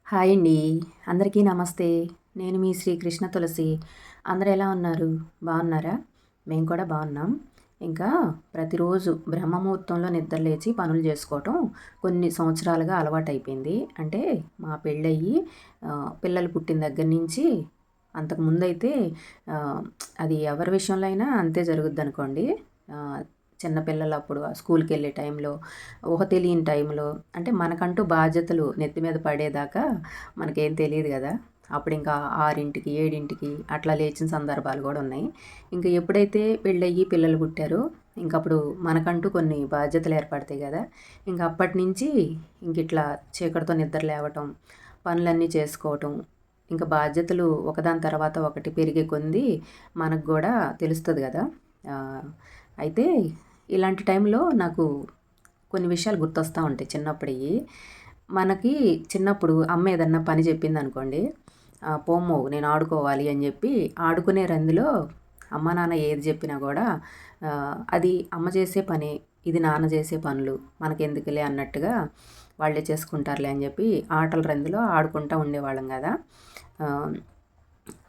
Hi అండి. అందరికీ నమస్తే. నేను మీ శ్రీకృష్ణ తులసి. అందరూ ఎలా ఉన్నారు? బాగున్నారా? మేము కూడా బాగున్నాం. ఇంకా ప్రతిరోజు బ్రహ్మముహూర్తంలో నిద్ర లేచి పనులు చేసుకోవటం కొన్ని సంవత్సరాలుగా అలవాటైపోయింది. అంటే మా పెళ్ళయ్యి పిల్లలు పుట్టిన దగ్గర నుంచి అంతకుముందైతే ఆహ్, అది ఎవరి విషయంలో అయినా అంతే జరుగుద్దనుకోండి. చిన్నపిల్లలు అప్పుడు స్కూల్‌కెళ్ళే టైంలో, ఊహ తెలియని టైంలో అంటే మనకంటూ బాధ్యతలు నెత్తి మీద పడేదాకా మనకేం తెలీదు గదా! అప్పుడింకా 6కి, 7కి అట్లా లేచిన సందర్భాలు గూడా ఉన్నాయి. ఇంక ఎప్పుడైతే పెళ్ళయ్యి పిల్లలు పుట్టారో ఇంకప్పుడు మనకంటూ కొన్ని బాధ్యతలు ఏర్పడతాయి గదా! ఇంక అప్పటినుంచి ఇంకిట్లా చీకటితో నిద్ర లేవటం, పనులన్నీ చేసుకోవటం, ఇంక బాధ్యతలు ఒకదాని తర్వాత ఒకటి పెరిగే కొంది మనకు గూడా తెలుస్తది గదా! ఆహ్, అయితే ఇలాంటి టైంలో నాకు కొన్ని విషయాలు గుర్తొస్తా ఉంటాయి చిన్నప్పుడియి. మనకి చిన్నప్పుడు అమ్మ ఏదన్నా పని చెప్పిందనుకోండి, "పొమ్మో నేను ఆడుకోవాలి" అని చెప్పి ఆడుకునే రందిలో అమ్మ, నాన్న ఏది చెప్పినా గూడా అది అమ్మ చేసే పనే, ఇది నాన్న చేసే పనులు, మనకెందుకులే అన్నట్టుగా వాళ్ళే చేసుకుంటారులే అని చెప్పి ఆటల రందిలో ఆడుకుంటా ఉండేవాళ్ళం గదా! ఆహ్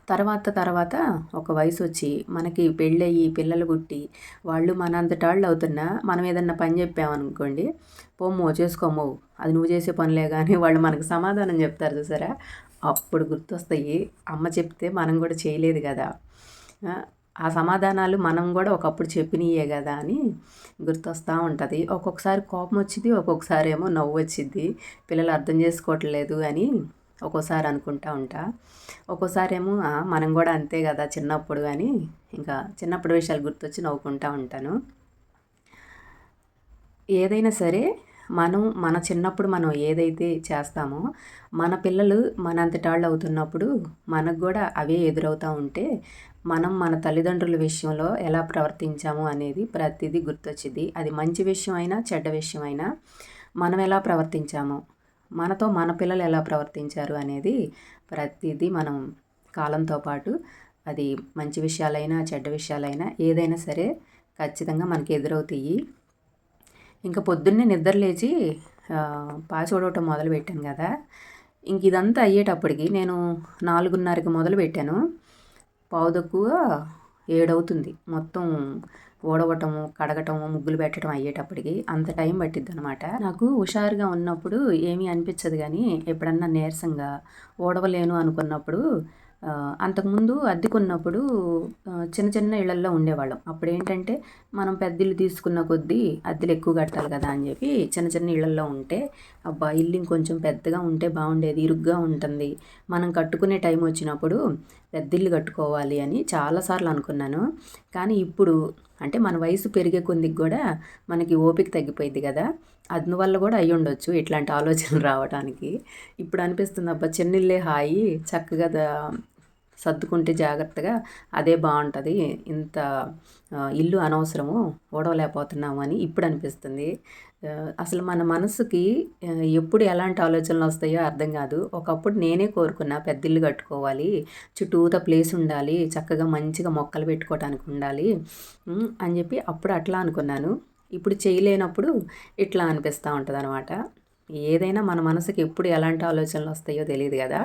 తర్వాత ఒక వయసొచ్చి మనకి పెళ్ళయ్యి, పిల్లలు పుట్టి, వాళ్ళు మనంతటాళ్ళు అవుతున్నా, మనం ఏదన్నా పని జెప్పామనుకోండి, "పొమ్మో చేసుకోమ్మో, అది నువ్వు చేసే పనులే" గాని వాళ్ళు మనకు సమాధానం జెప్తారు చూసారా? అప్పుడు గుర్తొస్తాయి. అమ్మ చెప్తే మనం గూడా చేయలేదు గదా! ఆ! ఆ సమాధానాలు మనం గూడా ఒకప్పుడు చెప్పినయే గదా! అని గుర్తొస్తా ఉంటది. ఒక్కొక్కసారి కోపమొచ్చిద్ది, ఒక్కొక్కసారేమో నవ్వొచ్చిద్ది. పిల్లలు అర్థం జేసుకోవట్లేదు అని ఒక్కోసారి అనుకుంటా ఉంటా. ఒక్కోసారేమో మనం గూడా అంతే గదా చిన్నప్పుడు అని ఇంకా చిన్నప్పుడు విషయాలు గుర్తొచ్చి నవ్వుకుంటా ఉంటాను. ఏదైనా సరే మన చిన్నప్పుడు మనం ఏదైతే చేస్తామో, మన పిల్లలు మనంతటాళ్ళు అవుతున్నప్పుడు మనకు గూడా అవే ఎదురవుతా ఉంటే, మనం మన తల్లిదండ్రుల విషయంలో ఎలా ప్రవర్తించాము అనేది ప్రతిదీ గుర్తొచ్చిద్ది. అది మంచి విషయం అయినా, చెడ్డ విషయం అయినా మనం ఎలా ప్రవర్తించామో, మనతో మన పిల్లలు ఎలా ప్రవర్తించారు అనేది ప్రతిదీ మనం కాలంతో పాటు అది మంచి విషయాలైనా, చెడ్డ విషయాలైనా ఏదైనా సరే ఖచ్చితంగా మనకి ఎదురవుతాయి. ఇంక పొద్దున్నే నిద్ర లేచి పాచి ఊడవటం మొదలుపెట్టాను గదా! ఇంక ఇదంతా అయ్యేటప్పటికి నేను 4:30కి మొదలుపెట్టాను. పావుతక్కువ 7 అవుతుంది. మొత్తం ఊడవటము, కడగటము, ముగ్గులు పెట్టడం అయ్యేటప్పటికి అంత టైం పట్టిద్దనమాట. నాకు హుషారుగా ఉన్నప్పుడు ఏమీ అనిపించదు గానీ, ఎప్పుడన్నా నీరసంగా ఊడవలేను అనుకున్నప్పుడు అంతకుముందు అద్దెకున్నప్పుడు చిన్న చిన్న ఇళ్లల్లో ఉండేవాళ్ళం. అప్పుడేంటంటే మనం పెద్దిల్లు తీసుకున్న కొద్దీ అద్దెలు ఎక్కువ కట్టాలి కదా అని చెప్పి చిన్న చిన్న ఇళ్లల్లో ఉంటే, అబ్బా! ఇల్లు ఇంకొంచెం పెద్దగా ఉంటే బాగుండేది, ఇరుగ్గా ఉంటుంది. మనం కట్టుకునే టైం వచ్చినప్పుడు పెద్దిల్లు కట్టుకోవాలి అని చాలాసార్లు అనుకున్నాను. కానీ ఇప్పుడు అంటే మన వయసు పెరిగే కొద్దికి కూడా మనకి ఓపిక తగ్గిపోయిద్ది కదా! అందువల్ల కూడా అయ్యుండొచ్చు ఇట్లాంటి ఆలోచనలు రావటానికి. ఇప్పుడు అనిపిస్తుంది అబ్బా! చిన్నిల్లే హాయి, చక్కగా సర్దుకుంటే జాగ్రత్తగా అదే బావుంటది. ఇంత ఇల్లు అనవసరము, ఓడవలేకపోతున్నాము అని ఇప్పుడు అనిపిస్తుంది. అసలు మన మనసుకి ఎప్పుడు ఎలాంటి ఆలోచనలొస్తాయో అర్థం గాదు. ఒకప్పుడు నేనే కోరుకున్నా పెద్దిల్లు కట్టుకోవాలి, చుట్టూతా ప్లేస్ ఉండాలి, చక్కగా మంచిగా మొక్కలు పెట్టుకోవటానికి ఉండాలి. అని జెప్పి అప్పుడు అట్లా అనుకున్నాను. ఇప్పుడు చేయలేనప్పుడు ఇట్లా అనిపిస్తా ఉంటదనమాట. ఏదైనా మన మనసుకి ఎప్పుడు ఎలాంటి ఆలోచనలొస్తాయో తెలీదు గదా!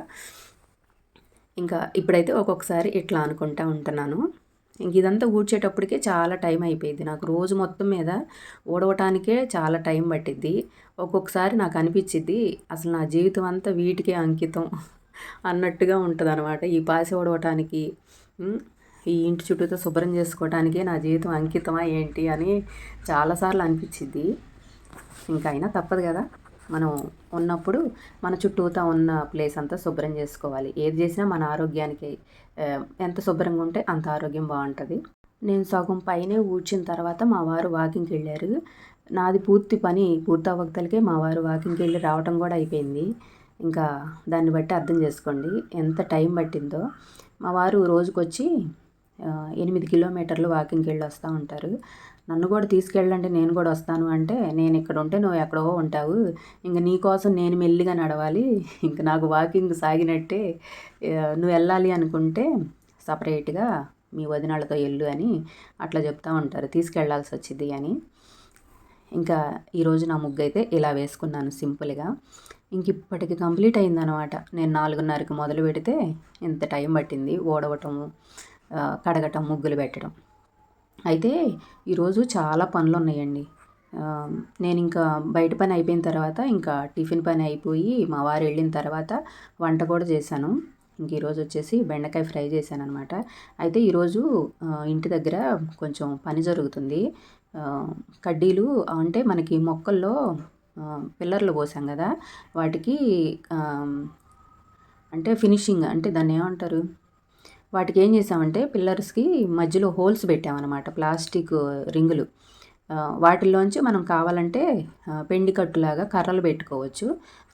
ఇంకా ఇప్పుడైతే ఒక్కొక్కసారి ఇట్లా అనుకుంటా ఉంటున్నాను. ఇంక ఇదంతా ఊడ్చేటప్పటికే చాలా టైం అయిపోయిద్ది. నాకు రోజు మొత్తం మీద ఊడవటానికే చాలా టైం పట్టిద్ది. ఒక్కొక్కసారి నాకు అనిపిచ్చిద్ది అసలు నా జీవితం అంతా వీటికే అంకితం అన్నట్టుగా ఉంటదనమాట. ఈ పాసి ఊడవటానికి, ఈ ఇంటి చుట్టూతా శుభ్రం చేసుకోవటానికే నా జీవితం అంకితమా ఏంటి అని చాలా సార్లు అనిపిచ్చిద్ది. ఇంక అయినా తప్పదు గదా! మనం ఉన్నప్పుడు మన చుట్టూతా ఉన్న ప్లేస్ అంతా శుభ్రం చేసుకోవాలి. ఏది చేసినా మన ఆరోగ్యానికి ఎంత శుభ్రంగా ఉంటే అంత ఆరోగ్యం బావుంటది. నేను సగం పైనే ఊడ్చిన తర్వాత మా వారు వాకింగ్‌కెళ్ళారు. నాది పూర్తి పని పూర్తవ్వకతలకే మా వారు వాకింగ్‌కెళ్ళి రావటం గూడా అయిపోయింది. ఇంకా దాన్ని బట్టి అర్థం చేసుకోండి ఎంత టైం పట్టిందో. మా వారు రోజుకొచ్చి 8 కిలోమీటర్లు వాకింగ్‌కెళ్ళొస్తా ఉంటారు. నన్ను గూడా తీసుకెళ్ళండి నేను గూడా వస్తాను అంటే, నేనిక్కడుంటే నువ్వెక్కడో ఉంటావు. ఇంక నీ కోసం నేను మెల్లిగా నడవాలి. ఇంక నాకు వాకింగ్ సాగినట్టే. నువ్వెళ్ళాలి అనుకుంటే సపరేట్‌గా మీ వదినళ్ళతో ఎళ్ళు అని అట్లా చెప్తా ఉంటారు. తీసుకెళ్ళాల్సొచ్చిద్ది అని. ఇంకా ఈరోజు నా ముగ్గయితే ఇలా వేసుకున్నాను సింపుల్‌గా. ఇంక ఇప్పటికి కంప్లీట్ అయిందనమాట. నేను 4:30కి మొదలు పెడితే ఇంత టైం పట్టింది ఓడవటము, కడగటం, ముగ్గులు పెట్టడం. అయితే ఈరోజు చాలా పనులున్నాయండి. నేను ఇంకా బయట పని అయిపోయిన తర్వాత ఇంకా టిఫిన్ పని అయిపోయి మా వారు వెళ్ళిన తర్వాత వంట కూడా చేశాను. ఇంక ఈరోజు వచ్చేసి బెండకాయ ఫ్రై చేశాననమాట. అయితే ఈరోజు ఇంటి దగ్గర కొంచెం పని జరుగుతుంది. కడ్డీలు అంటే మనకి మొక్కల్లో పిల్లర్లు పోసాం కదా, వాటికి అంటే ఫినిషింగ్ అంటే దాన్ని ఏమంటారు, వాటికి ఏం చేసామంటే పిల్లర్స్కి మధ్యలో హోల్స్ పెట్టామన్నమాట, ప్లాస్టిక్ రింగులు. వాటిల్లోంచి మనం కావాలంటే పెండి కట్టులాగా కర్రలు పెట్టుకోవచ్చు,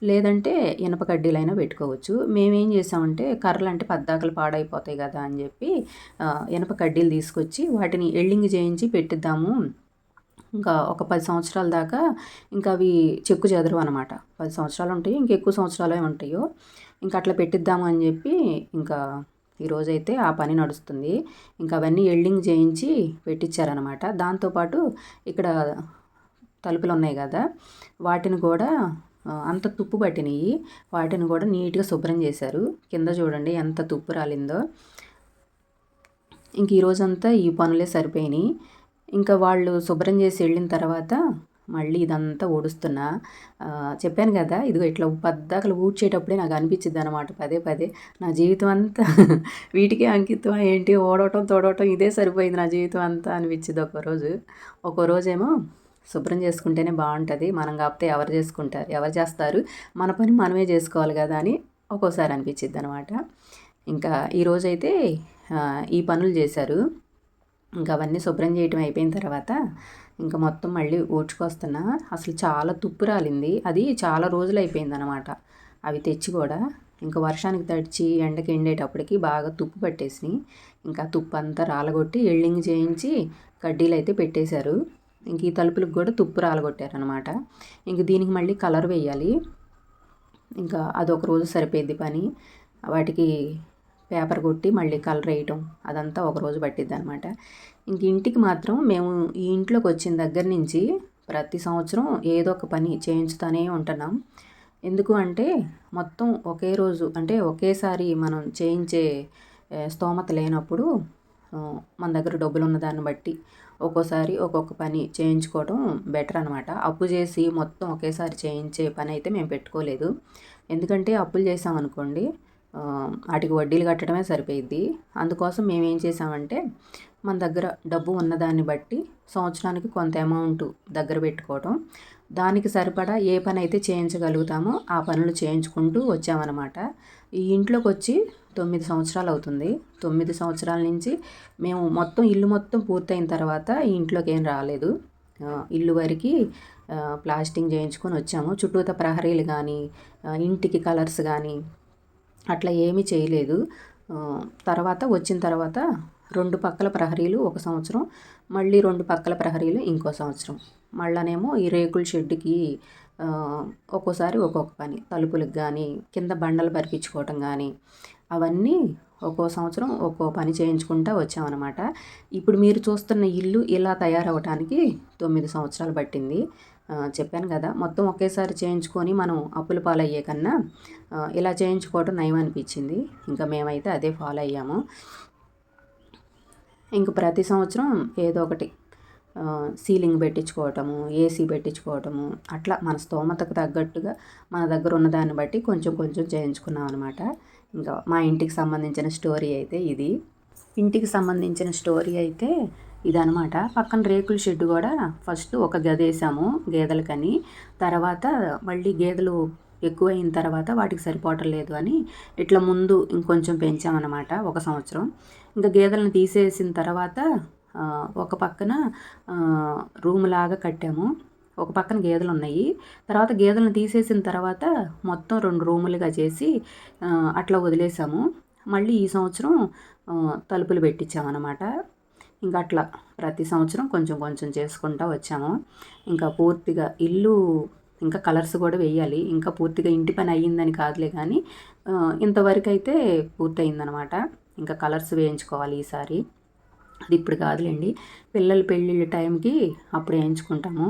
లేదంటే ఇనప కడ్డీలైనా పెట్టుకోవచ్చు. మేమేం చేసామంటే కర్రలు అంటే పద్దాకలు పాడైపోతాయి కదా అని చెప్పి ఇనప కడ్డీలు తీసుకొచ్చి వాటిని ఎల్డింగ్ చేయించి పెట్టిద్దాము. ఇంకా ఒక 10 సంవత్సరాల దాకా ఇంకా అవి చెక్కు చెదరవు అనమాట. 10 సంవత్సరాలు ఉంటాయి, ఇంకెక్కువ సంవత్సరాలే ఉంటాయో, ఇంకా అట్లా పెట్టిద్దాము అని చెప్పి ఇంకా ఈరోజైతే ఆ పని నడుస్తుంది. ఇంకా అవన్నీ ఎల్డింగ్ చేయించి పెట్టించారనమాట. దాంతోపాటు ఇక్కడ తలుపులు ఉన్నాయి కదా, వాటిని కూడా అంత తుప్పు పట్టినాయి, వాటిని కూడా నీట్గా శుభ్రం చేశారు. కింద చూడండి ఎంత తుప్పు రాలిందో. ఇంక ఈరోజంతా ఈ పనులే సరిపోయినాయి. ఇంకా వాళ్ళు శుభ్రం చేసి వెళ్ళిన తర్వాత మళ్ళీ ఇదంతా ఊడుస్తున్నా. చెప్పాను కదా, ఇదిగో ఇట్లా పద్దాకలు ఊడ్చేటప్పుడే నాకు అనిపించిద్ది అనమాట పదే పదే. నా జీవితం అంతా వీటికే అంకితం ఏంటి, ఓడవటం తోడవటం ఇదే సరిపోయింది నా జీవితం అంతా అనిపించింది ఒకరోజు. ఒక్కో రోజేమో శుభ్రం చేసుకుంటేనే బాగుంటుంది, మనం కాకపోతే ఎవరు చేసుకుంటారు, ఎవరు చేస్తారు, మన పని మనమే చేసుకోవాలి కదా అని ఒక్కోసారి అనిపించిద్ది అనమాట. ఇంకా ఈరోజైతే ఈ పనులు చేశారు. ఇంకా అవన్నీ శుభ్రం చేయటం అయిపోయిన తర్వాత ఇంకా మొత్తం మళ్ళీ ఊడ్చుకొస్తున్నా. అసలు చాలా తుప్పు రాలింది, అది చాలా రోజులు అయిపోయిందనమాట అవి తెచ్చి కూడా. ఇంకా వర్షానికి తడిచి ఎండకి ఎండేటప్పటికి బాగా తుప్పు పట్టేసినాయి. ఇంకా తుప్పు అంతా రాలగొట్టి ఎల్డింగ్ చేయించి కడ్డీలు అయితే పెట్టేశారు. ఇంక ఈ తలుపులకు కూడా తుప్పు రాలగొట్టారనమాట. ఇంక దీనికి మళ్ళీ కలర్ వేయాలి. ఇంకా అదొక రోజు సరిపోయింది పని. వాటికి పేపర్ కొట్టి మళ్ళీ కలర్ వేయటం అదంతా ఒకరోజు పట్టిద్ది అనమాట. ఇంక ఇంటికి మాత్రం మేము ఈ ఇంట్లోకి వచ్చిన దగ్గర నుంచి ప్రతి సంవత్సరం ఏదో ఒక పని చేయించుతూనే ఉంటున్నాం. ఎందుకు అంటే మొత్తం ఒకే రోజు అంటే ఒకేసారి మనం చేయించే స్తోమత లేనప్పుడు మన దగ్గర డబ్బులు ఉన్న దాన్ని బట్టి ఒక్కోసారి ఒక్కొక్క పని చేయించుకోవడం బెటర్ అనమాట. అప్పు చేసి మొత్తం ఒకేసారి చేయించే పని అయితే మేము పెట్టుకోలేదు. ఎందుకంటే అప్పులు చేసామనుకోండి వాటికి వడ్డీలు కట్టడమే సరిపోయిద్ది. అందుకోసం మేము ఏం చేసామంటే మన దగ్గర డబ్బు ఉన్నదాన్ని బట్టి సంవత్సరానికి కొంత అమౌంట్ దగ్గర పెట్టుకోవడం, దానికి సరిపడా ఏ పని అయితే చేయించగలుగుతామో ఆ పనులు చేయించుకుంటూ వచ్చామన్నమాట. ఈ ఇంట్లోకి వచ్చి 9 సంవత్సరాలు అవుతుంది. 9 సంవత్సరాల నుంచి మేము మొత్తం ఇల్లు మొత్తం పూర్తయిన తర్వాత ఈ ఇంట్లోకి ఏం రాలేదు. ఇల్లు వరకు ప్లాస్టింగ్ చేయించుకొని వచ్చాము. చుట్టూత ప్రహరీలు కానీ ఇంటికి కలర్స్ కానీ అట్లా ఏమీ చేయలేదు. తర్వాత వచ్చిన తర్వాత 2 పక్కల ప్రహరీలు ఒక సంవత్సరం, మళ్ళీ 2 పక్కల ప్రహరీలు ఇంకో సంవత్సరం. మళ్ళనేమో ఈ రేకుల షెడ్డుకి ఒక్కోసారి ఒక్కొక్క పని, తలుపులకు కానీ కింద బండలు పరిపించుకోవటం కానీ అవన్నీ ఒక్కో సంవత్సరం ఒక్కో పని చేయించుకుంటూ వచ్చామన్నమాట. ఇప్పుడు మీరు చూస్తున్న ఇల్లు ఇలా తయారవటానికి 9 సంవత్సరాలు పట్టింది. చెప్పాను కదా, మొత్తం ఒకేసారి చేయించుకొని మనం అప్పుల పాలయ్యే కన్నా ఇలా చేయించుకోవడం నయం అనిపించింది. ఇంకా మేమైతే అదే ఫాలో అయ్యాము. ఇంక ప్రతి సంవత్సరం ఏదో ఒకటి సీలింగ్ పెట్టించుకోవటము, ఏసీ పెట్టించుకోవటము, అట్లా మన స్తోమతకు తగ్గట్టుగా మన దగ్గర ఉన్న దాన్ని బట్టి కొంచెం కొంచెం చేయించుకున్నాం అనమాట. ఇంకా మా ఇంటికి సంబంధించిన స్టోరీ అయితే ఇది. ఇంటికి సంబంధించిన స్టోరీ అయితే ఇదనమాట. పక్కన రేకుల షెడ్ కూడా ఫస్ట్ ఒక గది వేసాము గేదెలకని, తర్వాత మళ్ళీ గేదెలు ఎక్కువ అయిన తర్వాత వాటికి సరిపోవటం లేదు అని ఇట్లా ముందు ఇంకొంచెం పెంచామన్నమాట ఒక సంవత్సరం. ఇంకా గేదెలను తీసేసిన తర్వాత ఒక పక్కన రూమ్ లాగా కట్టాము. ఒక పక్కన గేదెలు ఉన్నాయి. తర్వాత గేదెలను తీసేసిన తర్వాత మొత్తం 2 రూములుగా చేసి అట్లా వదిలేసాము. మళ్ళీ ఈ సంవత్సరం తలుపులు పెట్టించామన్నమాట. ఇంకా అట్లా ప్రతి సంవత్సరం కొంచెం కొంచెం చేసుకుంటూ వచ్చాము. ఇంకా పూర్తిగా ఇల్లు ఇంకా కలర్స్ కూడా వేయాలి. ఇంకా పూర్తిగా ఇంటి పని అయ్యిందని కాదులే కానీ ఇంతవరకు అయితే పూర్తయిందనమాట. ఇంకా కలర్స్ వేయించుకోవాలి ఈసారి. అది ఇప్పుడు కాదులేండి, పిల్లల పెళ్ళిళ్ళ టైంకి అప్పుడు వేయించుకుంటాము.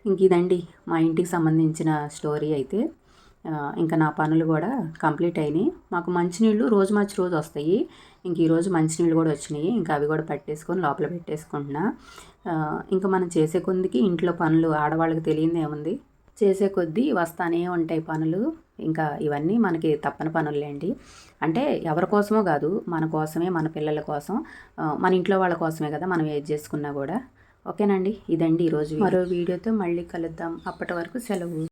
ఇంక ఇదండి మా ఇంటికి సంబంధించిన స్టోరీ అయితే. ఇంకా నా పనులు కూడా కంప్లీట్ అయినాయి. మాకు మంచినీళ్ళు రోజు మార్చి రోజు వస్తాయి. ఇంక ఈరోజు మంచినీళ్ళు కూడా వచ్చినాయి. ఇంకా అవి కూడా పట్టేసుకొని లోపల పెట్టేసుకుంటున్నా. ఇంకా మనం చేసే కొద్దికి ఇంట్లో పనులు ఆడవాళ్ళకి తెలియదు ఏముంది, చేసే కొద్దీ వస్తానే ఉంటాయి పనులు. ఇంకా ఇవన్నీ మనకి తప్పని పనులేండి. అంటే ఎవరి కోసమో కాదు, మన కోసమే, మన పిల్లల కోసం, మన ఇంట్లో వాళ్ళ కోసమే కదా మనం ఏది చేసుకున్నా కూడా. ఓకేనండి, ఇదండి ఈరోజు. మరో వీడియోతో మళ్ళీ కలుద్దాం. అప్పటి వరకు సెలవు.